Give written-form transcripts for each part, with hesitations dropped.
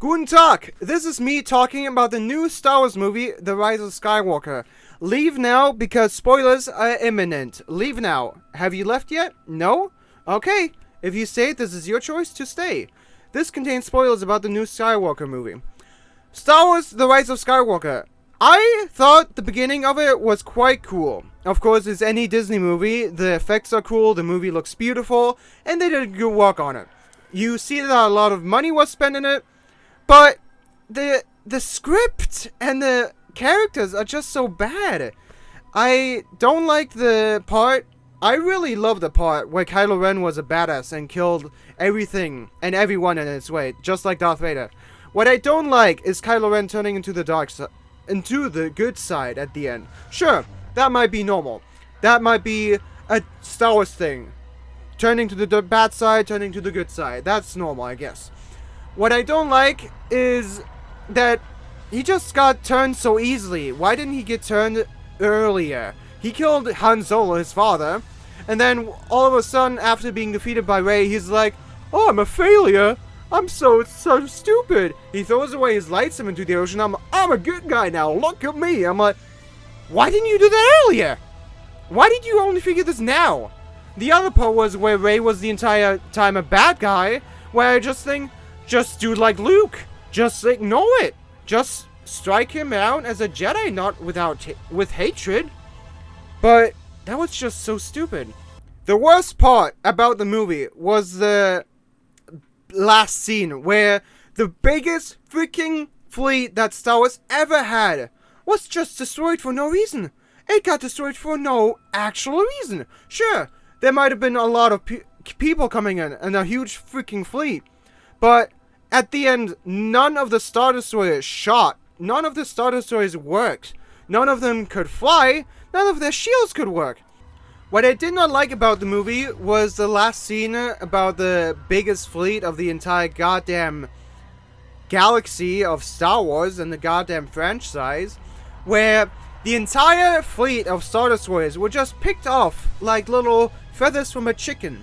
Guten Tag! This is me talking about the new Star Wars movie, The Rise of Skywalker. Leave now because spoilers are imminent. Leave now. Have you left yet? No? Okay. If you stay, this is your choice to stay. This contains spoilers about the new Skywalker movie. Star Wars The Rise of Skywalker. I thought the beginning of it was quite cool. Of course, it's any Disney movie. The effects are cool, the movie looks beautiful, and they did good work on it. You see that a lot of money was spent in it, but the script and the characters are just so bad. I don't like the part. I really love the part where Kylo Ren was a badass and killed everything and everyone in its way, just like Darth Vader. What I don't like is Kylo Ren turning into the good side at the end. Sure, that might be normal. That might be a Star Wars thing. Turning to the bad side, turning to the good side. That's normal, I guess. What I don't like is that he just got turned so easily. Why didn't he get turned earlier? He killed Han Solo, his father, and then all of a sudden, after being defeated by Rey, he's like, "Oh, I'm a failure. I'm so stupid." He throws away his lightsaber into the ocean. I'm a good guy now. Look at me. I'm like, why didn't you do that earlier? Why did you only figure this now? The other part was where Rey was the entire time a bad guy, where I just think, just do like Luke. Just ignore it. Just strike him down as a Jedi, not with hatred. But that was just so stupid. The worst part about the movie was the last scene where the biggest freaking fleet that Star Wars ever had was just destroyed for no reason. It got destroyed for no actual reason. Sure, there might have been a lot of people coming in and a huge freaking fleet. But at the end, none of the Star Destroyers shot. None of the Star Destroyers worked. None of them could fly. None of their shields could work. What I did not like about the movie was the last scene about the biggest fleet of the entire goddamn galaxy of Star Wars and the goddamn franchise, where the entire fleet of Star Destroyers were just picked off like little feathers from a chicken,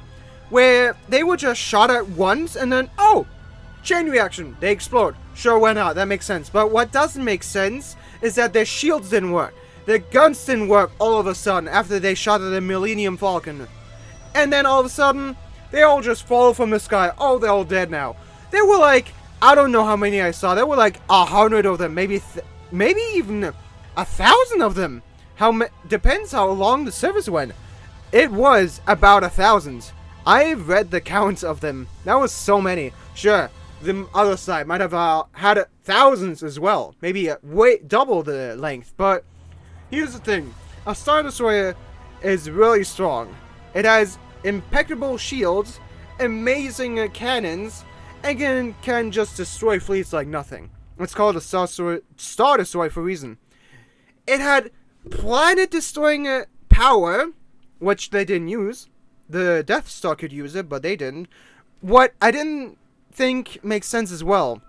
where they were just shot at once and then, oh, chain reaction, they explode. Sure, why not? That makes sense. But what doesn't make sense is that their shields didn't work. Their guns didn't work all of a sudden after they shot at the Millennium Falcon. And then all of a sudden, they all just fall from the sky. Oh, they're all dead now. There were like, I don't know how many I saw. There were like 100 of them. Maybe even 1,000 of them. Depends how long the service went. It was about 1,000. I read the counts of them. That was so many. Sure, the other side might have had thousands as well. Maybe way double the length. But here's the thing. A Star Destroyer is really strong. It has impeccable shields, amazing cannons, and can just destroy fleets like nothing. It's called a Star Destroyer for a reason. It had planet-destroying power, which they didn't use. The Death Star could use it, but they didn't. What I didn't think makes sense as well.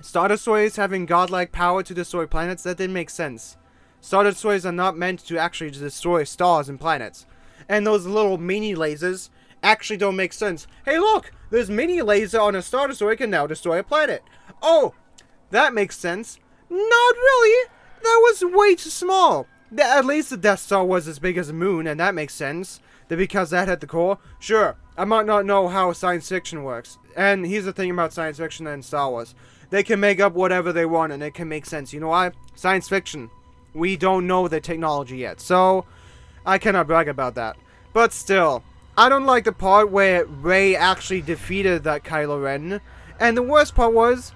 Star Destroyers having godlike power to destroy planets, that didn't make sense. Star Destroyers are not meant to actually destroy stars and planets. And those little mini lasers actually don't make sense. Hey look! This mini laser on a Star Destroyer can now destroy a planet. Oh! That makes sense. Not really! That was way too small. At least the Death Star was as big as a moon, and that makes sense. Because that had the core. Sure, I might not know how science fiction works. And here's the thing about science fiction and Star Wars. They can make up whatever they want, and it can make sense. You know why? Science fiction. We don't know the technology yet, so I cannot brag about that. But still, I don't like the part where Rey actually defeated that Kylo Ren. And the worst part was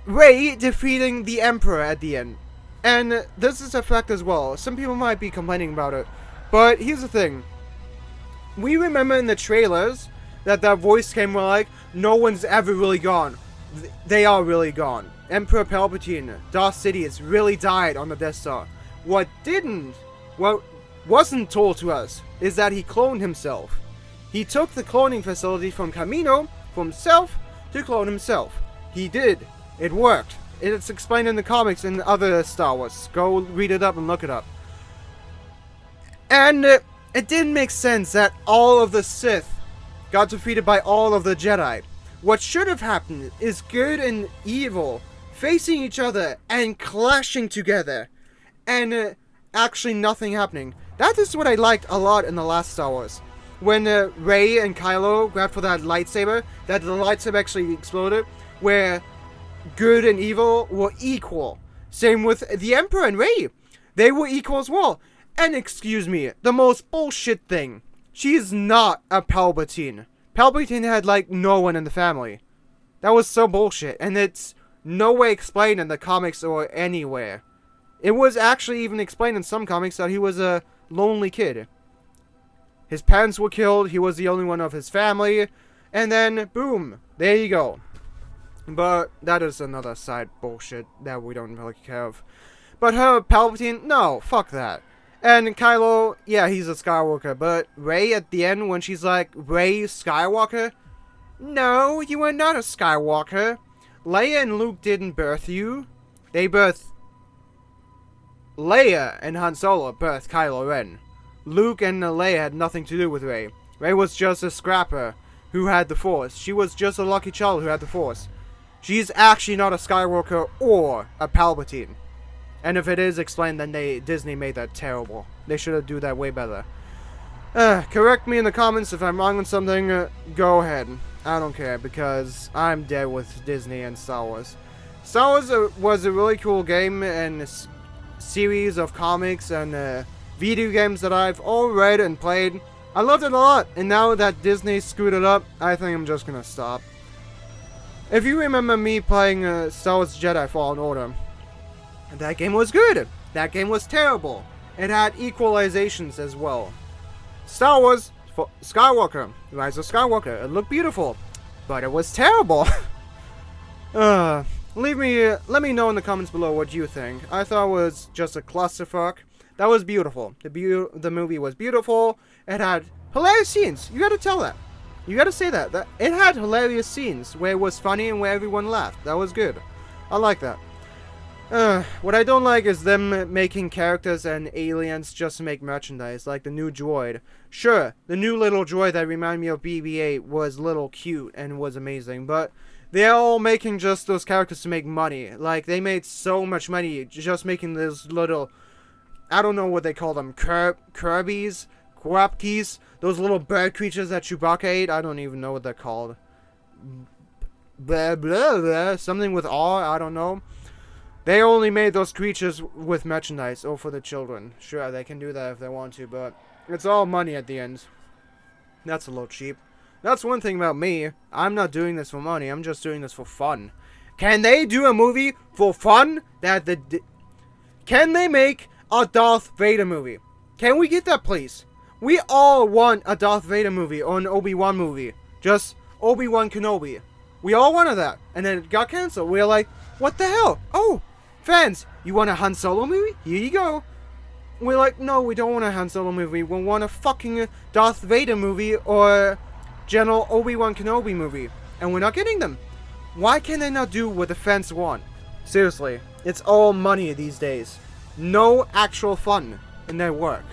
Rey defeating the Emperor at the end. And this is a fact as well. Some people might be complaining about it. But here's the thing. We remember in the trailers that voice came like, no one's ever really gone. They are really gone. Emperor Palpatine, Darth Sidious really died on the Death Star. What wasn't told to us is that he cloned himself. He took the cloning facility from Kamino, from himself, to clone himself. He did. It worked. It's explained in the comics and other Star Wars. Go read it up and look it up. And it didn't make sense that all of the Sith got defeated by all of the Jedi. What should have happened is good and evil facing each other and clashing together. And actually nothing happening. That is what I liked a lot in the last Star Wars. When Rey and Kylo grabbed for that lightsaber, that the lightsaber actually exploded, where good and evil were equal. Same with the Emperor and Rey. They were equal as well. And excuse me, the most bullshit thing. She is not a Palpatine. Palpatine had like no one in the family. That was so bullshit. And it's no way explained in the comics or anywhere. It was actually even explained in some comics that he was a lonely kid. His parents were killed, he was the only one of his family, and then, boom, there you go. But that is another side bullshit that we don't really care of. But her, Palpatine, no, fuck that. And Kylo, yeah, he's a Skywalker, but Rey at the end when she's like, Rey Skywalker? No, you are not a Skywalker. Leia and Luke didn't birth you. They birthed Leia and Han Solo birthed Kylo Ren. Luke and Leia had nothing to do with Rey. Rey was just a scrapper who had the Force. She was just a lucky child who had the Force. She's actually not a Skywalker or a Palpatine. And if it is explained, then Disney made that terrible. They should have do that way better. Correct me in the comments if I'm wrong on something. Go ahead. I don't care because I'm dead with Disney and Star Wars. Star Wars was a really cool game and series of comics and video games that I've all read and played. I loved it a lot, and now that Disney screwed it up, I think I'm just gonna stop. If you remember me playing Star Wars Jedi Fallen Order, that game was good. That game was terrible. It had equalizations as well. Star Wars Skywalker, Rise of Skywalker, it looked beautiful, but it was terrible. Let me know in the comments below what you think. I thought it was just a clusterfuck. That was beautiful. The movie was beautiful. It had hilarious scenes. You gotta tell that. You gotta say that. It had hilarious scenes where it was funny and where everyone laughed. That was good. I like that. What I don't like is them making characters and aliens just to make merchandise, like the new droid. Sure, the new little droid that reminded me of BB-8 was little cute and was amazing, but they're all making just those characters to make money. Like, they made so much money just making those little, I don't know what they call them, Kirby's, Quapkis, those little bird creatures that Chewbacca ate. I don't even know what they're called. Blah, blah, blah. Something with awe, I don't know. They only made those creatures with merchandise, or for the children. Sure, they can do that if they want to, but it's all money at the end. That's a little cheap. That's one thing about me. I'm not doing this for money. I'm just doing this for fun. Can they do a movie for fun? Can they make a Darth Vader movie? Can we get that, please? We all want a Darth Vader movie or an Obi-Wan movie. Just Obi-Wan Kenobi. We all wanted that. And then it got canceled. We were like, what the hell? Oh, fans, you want a Han Solo movie? Here you go. We're like, no, we don't want a Han Solo movie. We want a fucking Darth Vader movie or General Obi-Wan Kenobi movie. And we're not getting them. Why can they not do what the fans want? Seriously, it's all money these days. No actual fun in their work.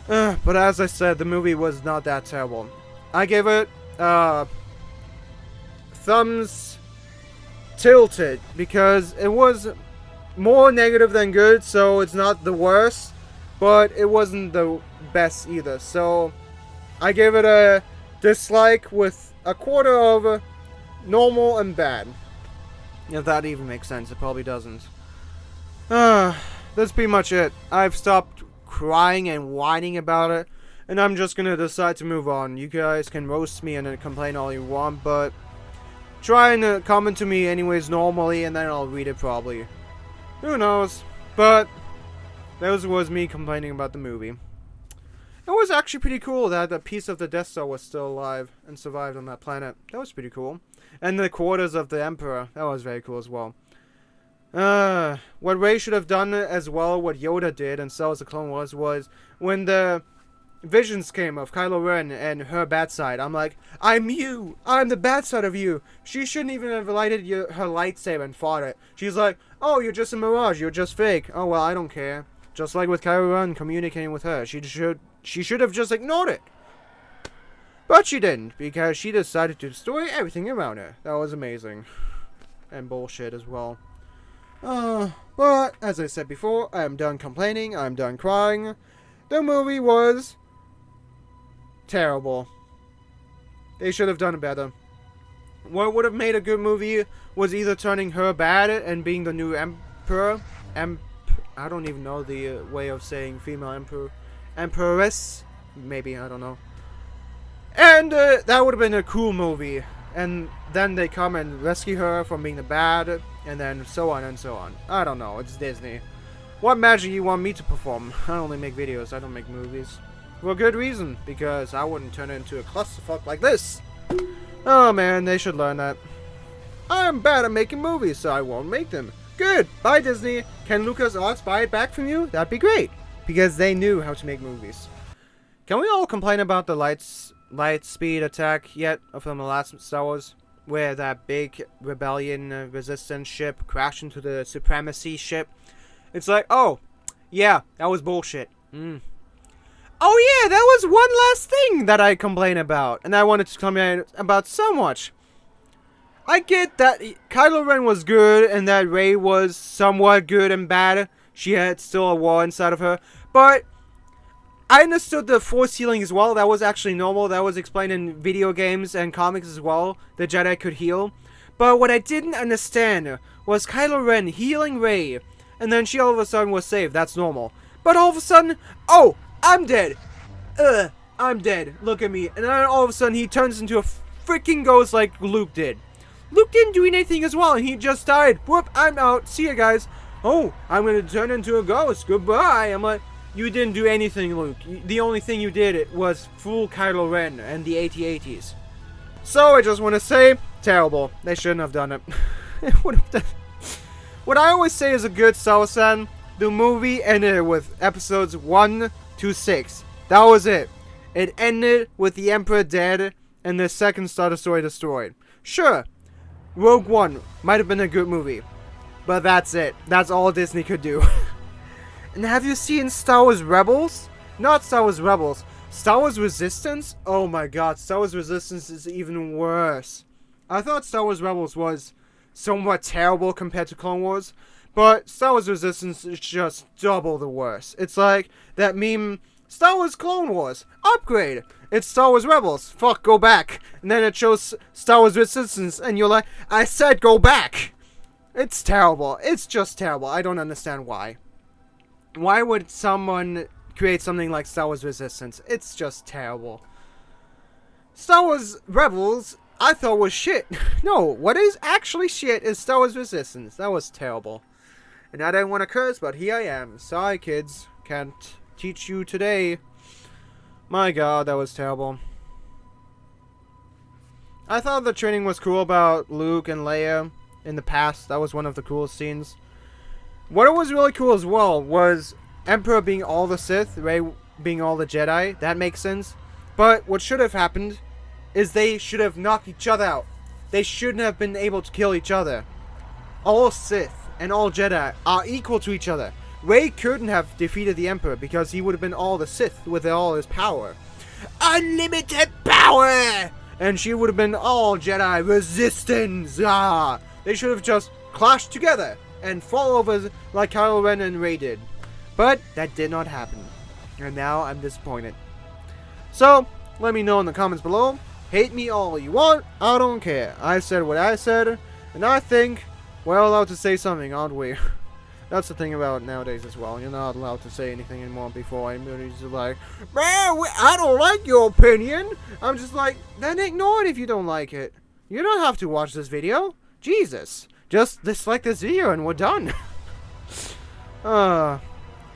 But as I said, the movie was not that terrible. I gave it, thumbs tilted because it was more negative than good, so it's not the worst, but it wasn't the best either. So I gave it a dislike with a quarter of normal and bad. If that even makes sense, it probably doesn't. That's pretty much it. I've stopped crying and whining about it, and I'm just gonna decide to move on. You guys can roast me and complain all you want, but try and comment to me anyways normally, and then I'll read it probably. Who knows? But that was me complaining about the movie. It was actually pretty cool that a piece of the Death Star was still alive and survived on that planet. That was pretty cool. And the quarters of the Emperor. That was very cool as well. What Rey should have done as well, what Yoda did in Star Wars: The Clone Wars, was when the visions came of Kylo Ren and her bad side. I'm like, I'm you. I'm the bad side of you. She shouldn't even have lighted her lightsaber and fought it. She's like, oh, you're just a mirage. You're just fake. Oh, well, I don't care. Just like with Kylo Ren communicating with her. She should have just ignored it. But she didn't, because she decided to destroy everything around her. That was amazing. And bullshit as well. But, as I said before, I am done complaining, I'm done crying. The movie was terrible. They should have done it better. What would have made a good movie was either turning her bad and being the new emperor. I don't even know the way of saying female emperor. Empress? Maybe, I don't know. And that would have been a cool movie. And then they come and rescue her from being the bad, and then so on and so on. I don't know, it's Disney. What magic you want me to perform? I only make videos, I don't make movies. For good reason, because I wouldn't turn it into a clusterfuck like this. Oh man, they should learn that. I am bad at making movies, so I won't make them. Good, bye Disney. Can LucasArts buy it back from you? That'd be great, because they knew how to make movies. Can we all complain about the light speed attack yet from the last Star Wars, where that big rebellion resistance ship crashed into the supremacy ship? It's like, oh, yeah, that was bullshit. Oh yeah, that was one last thing that I complain about, and I wanted to complain about so much. I get that Kylo Ren was good, and that Rey was somewhat good and bad. She had still a war inside of her, but I understood the Force healing as well. That was actually normal. That was explained in video games and comics as well. The Jedi could heal. But what I didn't understand was Kylo Ren healing Rey, and then she all of a sudden was saved. That's normal. But all of a sudden, oh, I'm dead. I'm dead. Look at me. And then all of a sudden he turns into a freaking ghost like Luke did. Luke didn't do anything as well, and he just died. Whoop, I'm out. See ya, guys. Oh, I'm gonna turn into a ghost. Goodbye. I'm like, you didn't do anything, Luke. The only thing you did was fool Kylo Ren and the AT-ATs. So I just want to say, terrible. They shouldn't have done it. It would have done. What I always say is a good Star Wars fan. The movie ended with episodes 1 to 6. That was it. It ended with the Emperor dead and the second Star Destroyer destroyed. Sure, Rogue One might have been a good movie, but that's it. That's all Disney could do. And have you seen Star Wars Rebels? Not Star Wars Rebels. Star Wars Resistance? Oh my god, Star Wars Resistance is even worse. I thought Star Wars Rebels was somewhat terrible compared to Clone Wars, but Star Wars Resistance is just double the worst. It's like that meme, Star Wars Clone Wars, upgrade. It's Star Wars Rebels, fuck, go back. And then it shows Star Wars Resistance, and you're like, I said go back. It's terrible. It's just terrible. I don't understand why. Why would someone create something like Star Wars Resistance? It's just terrible. Star Wars Rebels, I thought was shit. No, what is actually shit is Star Wars Resistance. That was terrible. And I didn't want to curse, but here I am. Sorry, kids. Can't teach you today. My god, that was terrible. I thought the training was cool about Luke and Leia in the past. That was one of the coolest scenes. What was really cool as well was Emperor being all the Sith, Rey being all the Jedi. That makes sense. But what should have happened is they should have knocked each other out. They shouldn't have been able to kill each other. All Sith and all Jedi are equal to each other. Rey couldn't have defeated the Emperor because he would have been all the Sith with all his power. Unlimited power! And she would have been all Jedi resistance. They should have just clashed together and fall over like Kylo Ren and Rey did. But that did not happen. And now I'm disappointed. So, let me know in the comments below. Hate me all you want, I don't care. I said what I said, and I think we're allowed to say something, aren't we? That's the thing about nowadays as well. You're not allowed to say anything anymore before anybody's just like, man, I don't like your opinion. I'm just like, then ignore it if you don't like it. You don't have to watch this video. Jesus. Just dislike this video and we're done. Go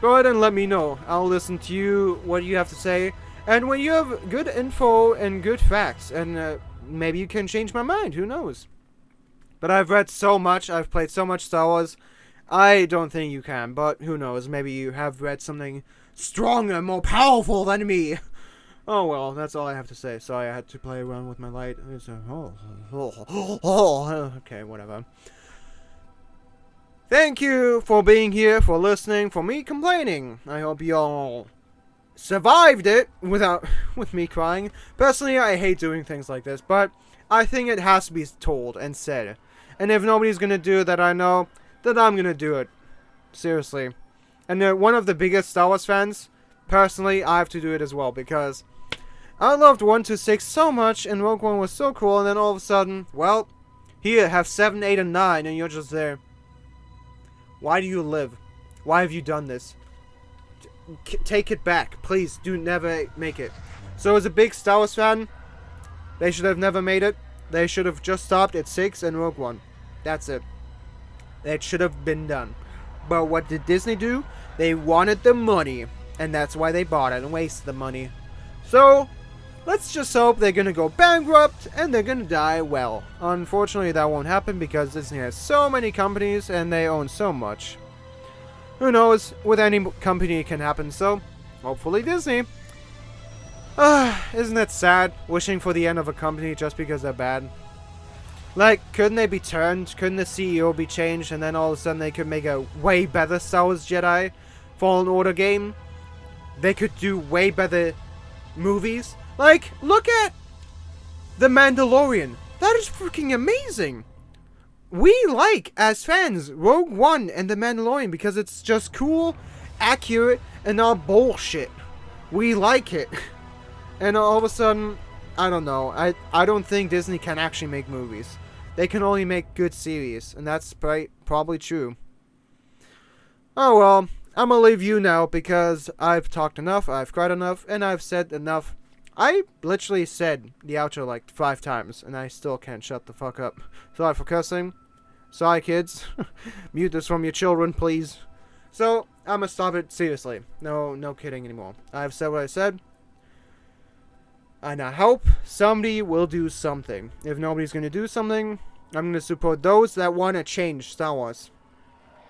ahead and let me know. I'll listen to you, what you have to say. And when you have good info and good facts, and maybe you can change my mind, who knows? But I've read so much, I've played so much Star Wars, I don't think you can, but who knows, maybe you have read something stronger, more powerful than me. Oh well, that's all I have to say. Sorry, I had to play around with my light. Okay, whatever. Thank you for being here, for listening, for me complaining. I hope you all survived it with me crying. Personally, I hate doing things like this, but I think it has to be told and said. And if nobody's gonna do it that I know, then I'm gonna do it. Seriously. And one of the biggest Star Wars fans, personally, I have to do it as well, because I loved 1 to 6 so much, and Rogue One was so cool, and then all of a sudden, well, here, have 7, 8, and 9, and you're just there. Why do you live? Why have you done this? Take it back. Please, do never make it. So as a big Star Wars fan, they should have never made it. They should have just stopped at 6 and Rogue One. That's it. That should have been done. But what did Disney do? They wanted the money, and that's why they bought it and wasted the money. So, let's just hope they're gonna go bankrupt and they're gonna die well. Unfortunately, that won't happen because Disney has so many companies and they own so much. Who knows? With any company it can happen, so hopefully Disney. Isn't that sad? Wishing for the end of a company just because they're bad. Like, couldn't they be turned? Couldn't the CEO be changed and then all of a sudden they could make a way better Star Wars Jedi Fallen Order game? They could do way better movies. Like, look at The Mandalorian. That is freaking amazing. We like, as fans, Rogue One and The Mandalorian because it's just cool, accurate, and not bullshit. We like it. And all of a sudden, I don't know. I don't think Disney can actually make movies. They can only make good series, and that's probably true. Oh well, I'm gonna leave you now because I've talked enough, I've cried enough, and I've said enough. I literally said the outro like 5 times, and I still can't shut the fuck up. Sorry for cussing. Sorry, kids. Mute this from your children, please. So, I'm gonna stop it seriously. No kidding anymore. I've said what I said. And I hope somebody will do something. If nobody's gonna do something, I'm gonna support those that want to change Star Wars.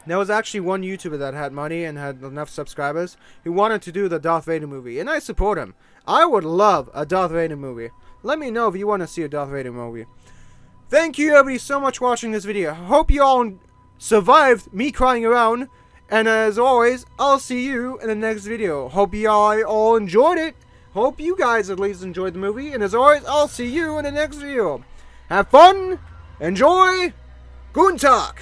There was actually one YouTuber that had money and had enough subscribers who wanted to do the Darth Vader movie, and I support him. I would love a Darth Vader movie. Let me know if you want to see a Darth Vader movie. Thank you everybody so much for watching this video. Hope you all survived me crying around. And as always, I'll see you in the next video. Hope you all enjoyed it. Hope you guys at least enjoyed the movie. And as always, I'll see you in the next video. Have fun. Enjoy. Guten Tag.